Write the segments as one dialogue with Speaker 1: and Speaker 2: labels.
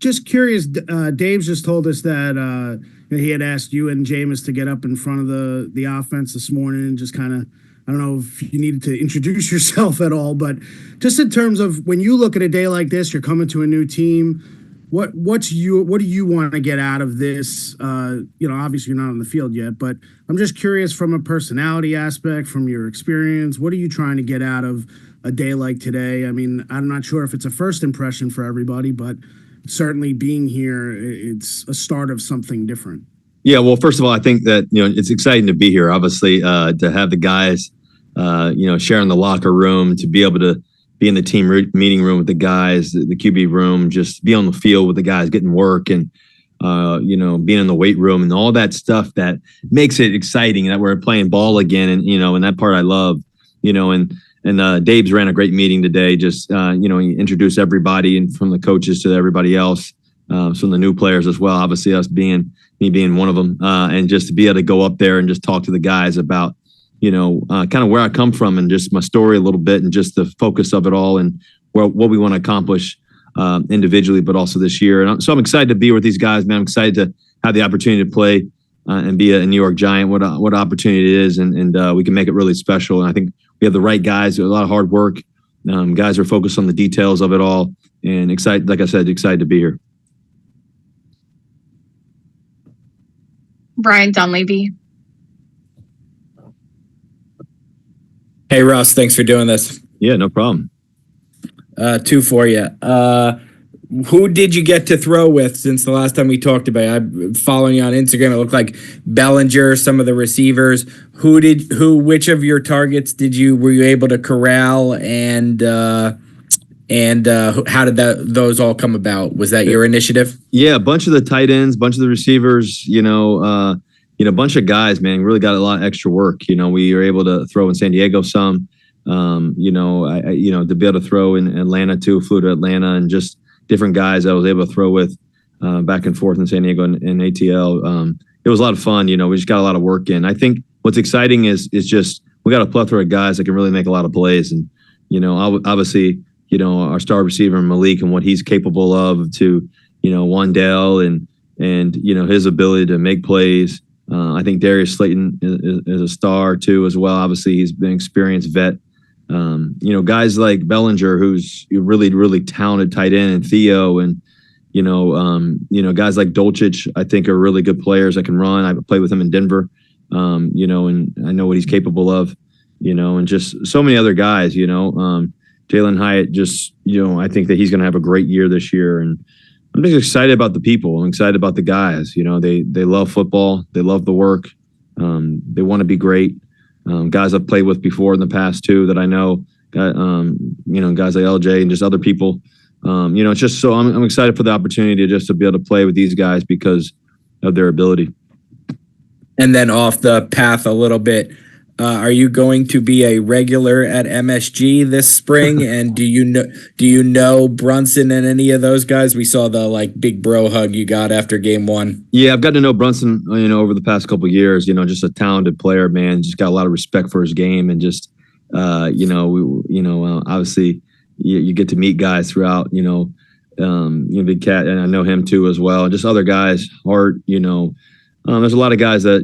Speaker 1: just curious. Dave's just told us that he had asked you and Jameis to get up in front of the offense this morning and just kind of. I don't know if you needed to introduce yourself at all, but just in terms of when you look at a day like this, you're coming to a new team. What do you want to get out of this? Obviously you're not on the field yet, but I'm just curious from a personality aspect, from your experience, what are you trying to get out of a day like today? I mean, I'm not sure if it's a first impression for everybody, but certainly being here, it's a start of something different.
Speaker 2: Yeah, well, first of all, I think that it's exciting to be here. Obviously, to have the guys, sharing the locker room, to be able to be in the team meeting room with the guys, the QB room, just be on the field with the guys, getting work, and being in the weight room and all that stuff that makes it exciting. That we're playing ball again, and that part I love. And Dave's ran a great meeting today. Just he introduced everybody, and from the coaches to everybody else, some of the new players as well. Obviously, me being one of them, and just to be able to go up there and just talk to the guys about, kind of where I come from and just my story a little bit, and just the focus of it all, and what we want to accomplish individually, but also this year. And so I'm excited to be with these guys, man. I'm excited to have the opportunity to play and be a New York Giant. What opportunity it is, and we can make it really special. And I think we have the right guys. A lot of hard work. Guys are focused on the details of it all, and excited. Like I said, excited to be here.
Speaker 3: Brian Dunleavy.
Speaker 4: Hey, Russ, thanks for doing this.
Speaker 2: Yeah, no problem.
Speaker 4: Two for you. Who did you get to throw with since the last time we talked about it? I'm following you on Instagram. It looked like Bellinger, some of the receivers. Which of your targets were you able to corral, and how did those all come about? Was that your initiative?
Speaker 2: Yeah, a bunch of the tight ends, bunch of the receivers, a bunch of guys, man, really got a lot of extra work. We were able to throw in San Diego some, to be able to throw in Atlanta too, flew to Atlanta, and just different guys I was able to throw with back and forth in San Diego and ATL. It was a lot of fun. We just got a lot of work in. I think what's exciting is just we got a plethora of guys that can really make a lot of plays. And, obviously, our star receiver Malik and what he's capable of, to, Wandale and his ability to make plays. I think Darius Slayton is a star too as well. Obviously, he's been an experienced vet. Guys like Bellinger, who's a really, really talented tight end, and Theo, and guys like Dolchich, I think are really good players that can run. I played with him in Denver, and I know what he's capable of. And just so many other guys. Jalen Hyatt, just I think that he's going to have a great year this year, and I'm just excited about the people. I'm excited about the guys. They love football. They love the work. They want to be great. Guys I've played with before in the past too that I know. Guys like LJ and just other people. It's just so I'm excited for the opportunity to be able to play with these guys because of their ability.
Speaker 4: And then off the path a little bit, are you going to be a regular at MSG this spring? And do you know Brunson and any of those guys? We saw the big bro hug you got after game one.
Speaker 2: Yeah, I've gotten to know Brunson, over the past couple of years. Just a talented player, man. Just got a lot of respect for his game, and just obviously you get to meet guys throughout. Big Cat, and I know him too as well. Just other guys, Hart. There's a lot of guys that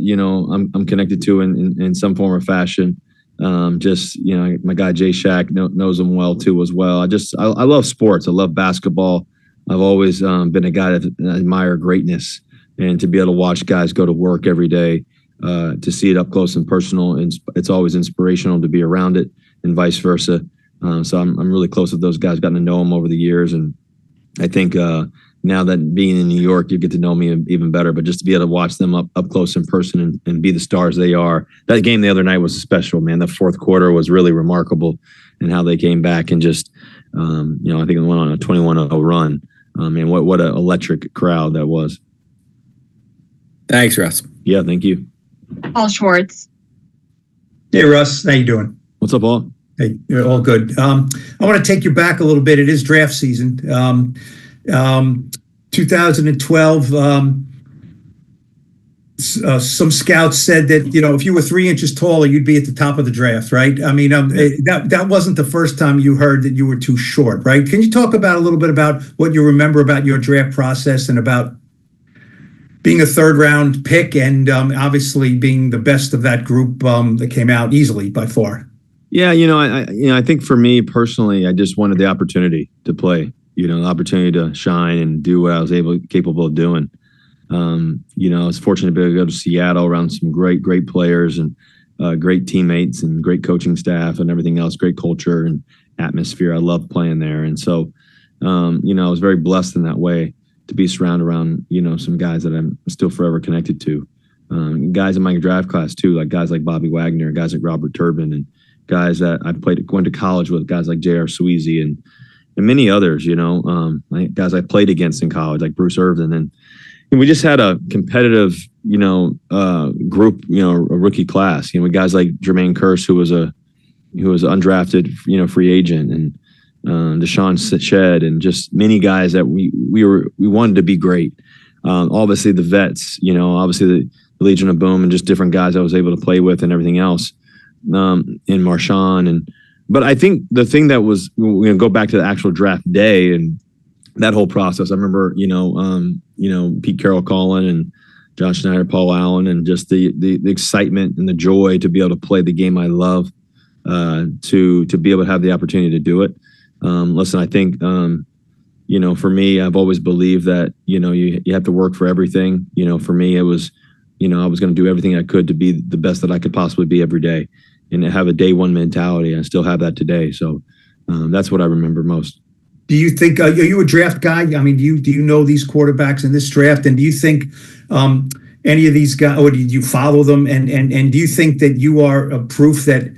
Speaker 2: I'm connected to in some form or fashion. My guy Jay Shack knows him well too as well. I love sports. I love basketball. I've always been a guy that admire greatness, and to be able to watch guys go to work every day, to see it up close and personal, and it's always inspirational to be around it, and vice versa. So I'm really close with those guys. Gotten to know them over the years, and I think. Now that being in New York, you get to know me even better, but just to be able to watch them up close in person and be the stars they are. That game the other night was special, man. The fourth quarter was really remarkable, and how they came back and just, I think it went on a 21-0 run. And what an electric crowd that was.
Speaker 4: Thanks, Russ.
Speaker 2: Yeah, thank you.
Speaker 3: Paul Schwartz.
Speaker 5: Hey, Russ. How you doing?
Speaker 2: What's up, Paul?
Speaker 5: Hey, all good. I want to take you back a little bit. It is draft season. 2012, some scouts said that, if you were 3 inches taller, you'd be at the top of the draft, right? I mean, that wasn't the first time you heard that you were too short, right? Can you talk about a little bit about what you remember about your draft process and about being a third-round pick and obviously being the best of that group that came out easily by far?
Speaker 2: Yeah, I think for me personally, I just wanted the opportunity to play, the opportunity to shine and do what I was capable of doing. I was fortunate to be able to go to Seattle around some great players and great teammates and great coaching staff and everything else, great culture and atmosphere. I loved playing there. And so, I was very blessed in that way to be surrounded around, some guys that I'm still forever connected to. Guys in my draft class too, like guys like Bobby Wagner, guys like Robert Turbin, and guys that I went to college with, guys like J.R. Sweezy and many others, guys I played against in college, like Bruce Irvin. And we just had a competitive, group, a rookie class. Guys like Jermaine Kearse, who was undrafted, free agent, and Deshaun Shed, and just many guys that we wanted to be great. Obviously the vets, obviously the Legion of Boom, and just different guys I was able to play with and everything else. In Marshawn, but I think the thing that was, we're gonna go back to the actual draft day and that whole process. I remember, Pete Carroll calling and John Schneider, Paul Allen, and just the excitement and the joy to be able to play the game I love, to be able to have the opportunity to do it. Listen, I think, for me, I've always believed that, you have to work for everything. For me, it was, I was going to do everything I could to be the best that I could possibly be every day and have a day one mentality. I still have that today. So that's what I remember most.
Speaker 5: Do you think, are you a draft guy? I mean, do you know these quarterbacks in this draft? And do you think any of these guys, or do you follow them? And do you think that you are a proof that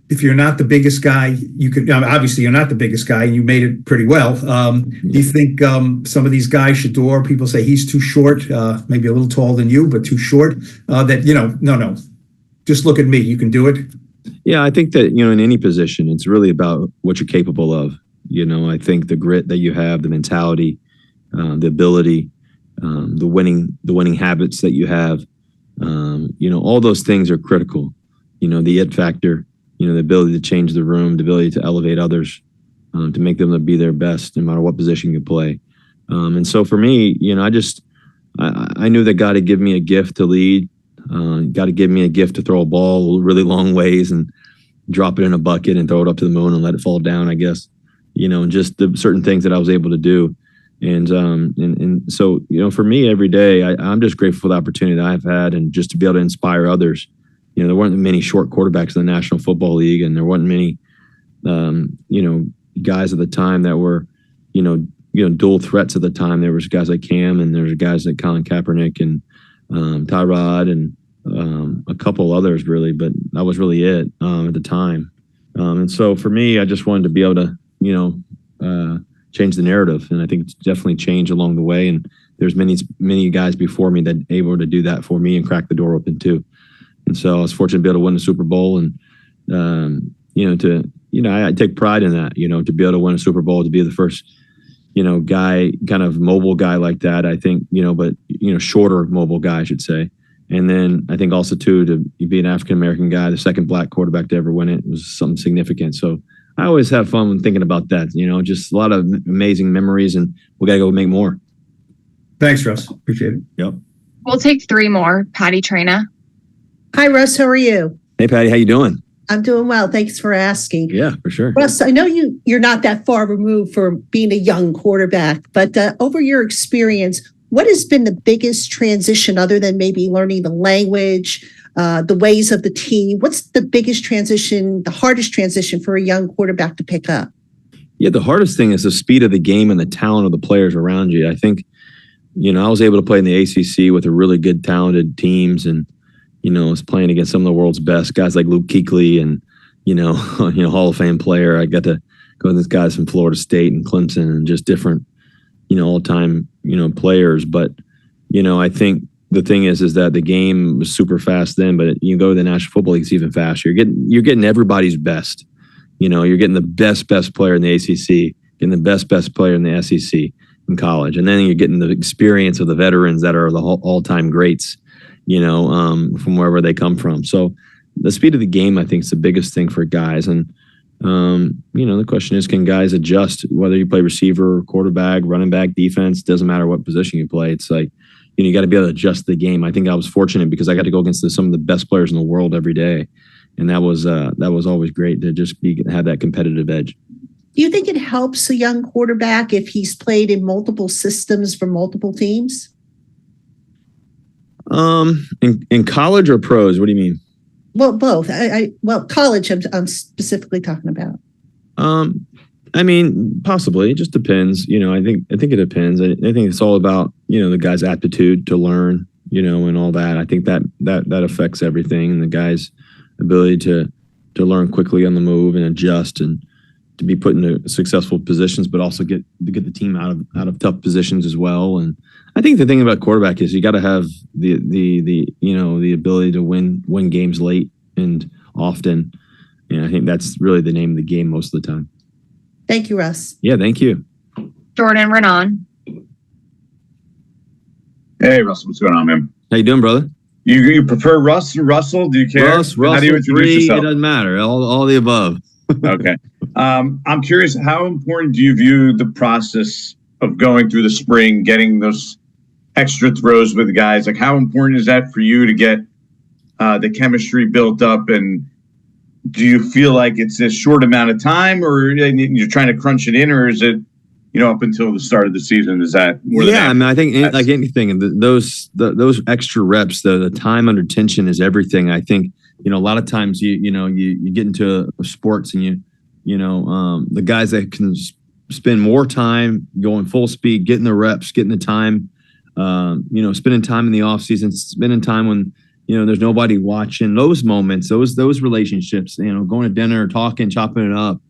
Speaker 5: if you're not the biggest guy, you could, obviously you're not the biggest guy and you made it pretty well. Do you think some of these guys, Shador, people say he's too short, maybe a little taller than you, but too short, that, no, just look at me, you can do it?
Speaker 2: Yeah, I think that, in any position, it's really about what you're capable of. I think the grit that you have, the mentality, the ability, the winning habits that you have, all those things are critical. The it factor, the ability to change the room, the ability to elevate others, to make them to be their best, no matter what position you play. And so for me, I knew that God had given me a gift to lead. God had given me a gift to throw a ball really long ways and drop it in a bucket and throw it up to the moon and let it fall down, I guess. And just the certain things that I was able to do. And so, for me every day, I'm just grateful for the opportunity that I've had and just to be able to inspire others. There weren't many short quarterbacks in the National Football League, and there weren't many, guys at the time that were, dual threats at the time. There was guys like Cam, and there was guys like Colin Kaepernick and Tyrod and a couple others really, but that was really it at the time. And so for me, I just wanted to be able to, change the narrative, and I think it's definitely changed along the way. And there's many guys before me that able to do that for me and crack the door open too. And so I was fortunate to be able to win the Super Bowl, and I take pride in that. To be able to win a Super Bowl, to be the first, guy, kind of mobile guy like that. I think, but shorter mobile guy, I should say. And then I think also too to be an African American guy, the second black quarterback to ever win it, was something significant. So I always have fun when thinking about that. Just a lot of amazing memories, and we gotta go make more.
Speaker 5: Thanks, Russ. Appreciate it.
Speaker 2: Yep.
Speaker 3: We'll take 3 more. Patty Traina.
Speaker 6: Hi, Russ. How are you?
Speaker 2: Hey, Patty. How you doing?
Speaker 6: I'm doing well. Thanks for asking.
Speaker 2: Yeah, for sure.
Speaker 6: Russ, I know you're not that far removed from being a young quarterback, but over your experience, what has been the biggest transition other than maybe learning the language, the ways of the team? What's the biggest transition, the hardest transition for a young quarterback to pick up?
Speaker 2: Yeah, the hardest thing is the speed of the game and the talent of the players around you. I think, I was able to play in the ACC with a really good, talented teams, and I was playing against some of the world's best guys like Luke Kuechly and Hall of Fame player. I got to go with these guys from Florida State and Clemson and just different, all-time players. But I think the thing is that the game was super fast then, but you go to the National Football League, it's even faster. You're getting everybody's best. You're getting the best player in the ACC, getting the best player in the SEC in college, and then you're getting the experience of the veterans that are the all-time greats. from wherever they come from. So the speed of the game, I think, is the biggest thing for guys. And, the question is, can guys adjust, whether you play receiver, quarterback, running back, defense, doesn't matter what position you play. It's like, you got to be able to adjust the game. I think I was fortunate because I got to go against some of the best players in the world every day. And that was always great to just have that competitive edge.
Speaker 6: Do you think it helps a young quarterback if he's played in multiple systems for multiple teams?
Speaker 2: In college or pros? What do you mean?
Speaker 6: Well, both. College I'm specifically talking about.
Speaker 2: Possibly. It just depends. I think it depends. I think it's all about, the guy's aptitude to learn, and all that. I think that affects everything, and the guy's ability to learn quickly on the move and adjust and to be put into successful positions, but also get the team out of tough positions as well. And I think the thing about quarterback is you got to have the ability to win games late and often. And I think that's really the name of the game most of the time.
Speaker 6: Thank you, Russ.
Speaker 2: Yeah, thank you.
Speaker 3: Jordan Renan.
Speaker 7: Hey, Russell, what's going on, man?
Speaker 2: How you doing, brother?
Speaker 7: You prefer Russ or Russell? Do you care?
Speaker 2: Russell,
Speaker 7: how do you introduce
Speaker 2: three,
Speaker 7: yourself?
Speaker 2: It doesn't matter. All the above.
Speaker 7: Okay. I'm curious, how important do you view the process of going through the spring, getting those extra throws with guys? Like, how important is that for you to get the chemistry built up? And do you feel like it's a short amount of time, or you're trying to crunch it in, or is it, up until the start of the season? Is that more than that?
Speaker 2: I think like anything, those extra reps, the time under tension is everything. I think, a lot of times you get into sports and the guys that can spend more time going full speed, getting the reps, getting the time, spending time in the off season, spending time when, there's nobody watching, those moments, those relationships, going to dinner, talking, chopping it up,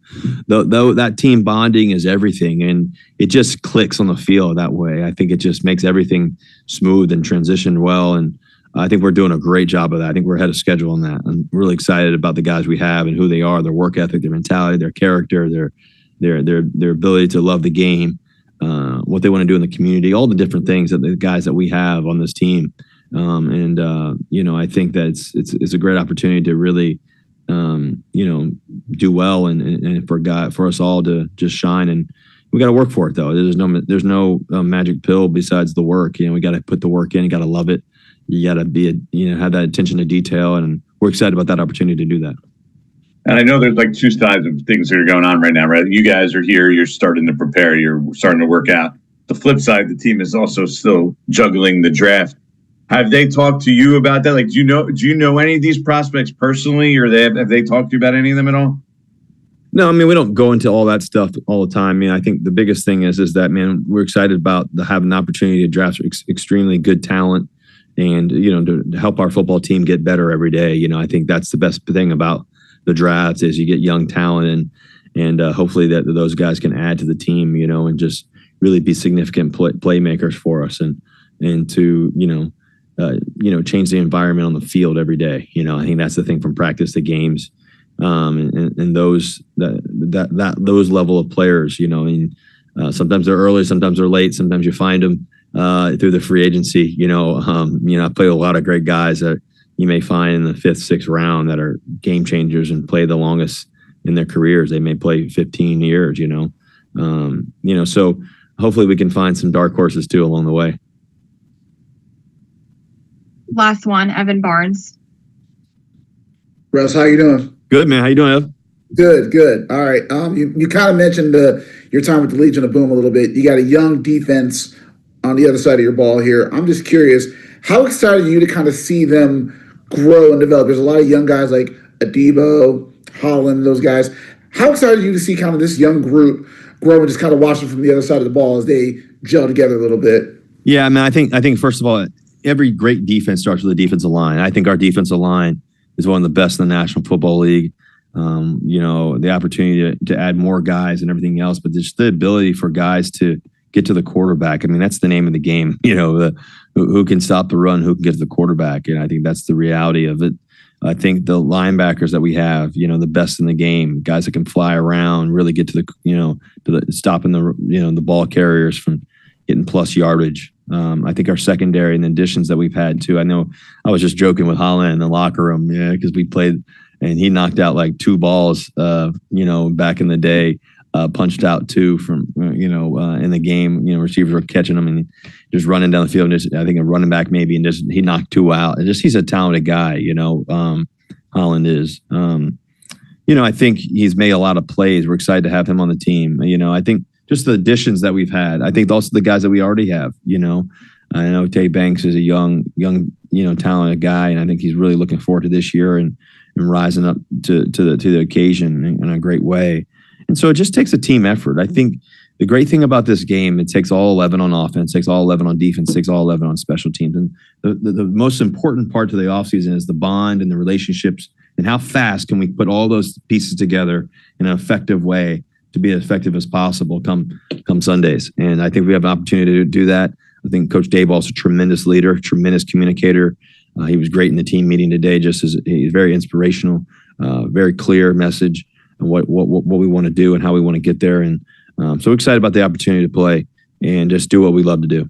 Speaker 2: that team bonding is everything. And it just clicks on the field that way. I think it just makes everything smooth and transition well. And I think we're doing a great job of that. I think we're ahead of schedule on that. I'm really excited about the guys we have and who they are, their work ethic, their mentality, their character, their ability to love the game, what they want to do in the community, all the different things that the guys that we have on this team. I think that it's a great opportunity to really, do well and for us all to just shine. And we got to work for it though. There's no magic pill besides the work. We got to put the work in. You got to love it. You got to have that attention to detail, and we're excited about that opportunity to do that.
Speaker 7: And I know there's like two sides of things that are going on right now, right? You guys are here, you're starting to prepare, you're starting to work out. The flip side, the team is also still juggling the draft. Have they talked to you about that? Like, do you know any of these prospects personally, or have they talked to you about any of them at all?
Speaker 2: No, we don't go into all that stuff all the time. I think the biggest thing is that, man, we're excited about having the opportunity to draft extremely good talent and, to help our football team get better every day. I think that's the best thing about the draft is you get young talent and hopefully that those guys can add to the team, and just really be significant playmakers for us and to, change the environment on the field every day. I think that's the thing from practice to games. And those those level of players, sometimes they're early, sometimes they're late, sometimes you find them through the free agency. I play a lot of great guys that you may find in the 5th, 6th round that are game changers and play the longest in their careers. They may play 15 years. So hopefully we can find some dark horses too along the way.
Speaker 3: Last one, Evan Barnes.
Speaker 8: Russ, how you doing?
Speaker 2: Good, man. How you doing, Ev?
Speaker 8: Good. All right. You kind of mentioned your time with the Legion of Boom a little bit. You got a young defense on the other side of your ball here. I'm just curious, how excited are you to kind of see them grow and develop? There's a lot of young guys like Adebo, Holland, those guys. How excited are you to see kind of this young group grow and just kind of watch them from the other side of the ball as they gel together a little bit?
Speaker 2: Yeah, I think first of all, every great defense starts with the defensive line. I think our defensive line is one of the best in the National Football League. The opportunity to add more guys and everything else, but just the ability for guys to get to the quarterback. That's the name of the game. Who can stop the run, who can get to the quarterback. And I think that's the reality of it. I think the linebackers that we have, the best in the game, guys that can fly around, really get to the, stopping the, the ball carriers from, getting plus yardage. I think our secondary and the additions that we've had too. I know I was just joking with Holland in the locker room, because we played and he knocked out like 2 balls, back in the day, punched out 2 from, in the game. Receivers were catching them and just running down the field. And I think a running back maybe, and he knocked 2 out. And he's a talented guy, Holland is. I think he's made a lot of plays. We're excited to have him on the team. I think just the additions that we've had. I think also the guys that we already have. I know Tay Banks is a young, talented guy, and I think he's really looking forward to this year and rising up to the occasion in a great way. And so it just takes a team effort. I think the great thing about this game, it takes all 11 on offense, takes all 11 on defense, takes all 11 on special teams. And the most important part to the offseason is the bond and the relationships and how fast can we put all those pieces together in an effective way to be as effective as possible come Sundays. And I think we have an opportunity to do that. I think Coach Dayball's a tremendous leader, tremendous communicator. He was great in the team meeting today. He's very inspirational, very clear message on what we want to do and how we want to get there. And so excited about the opportunity to play and just do what we love to do.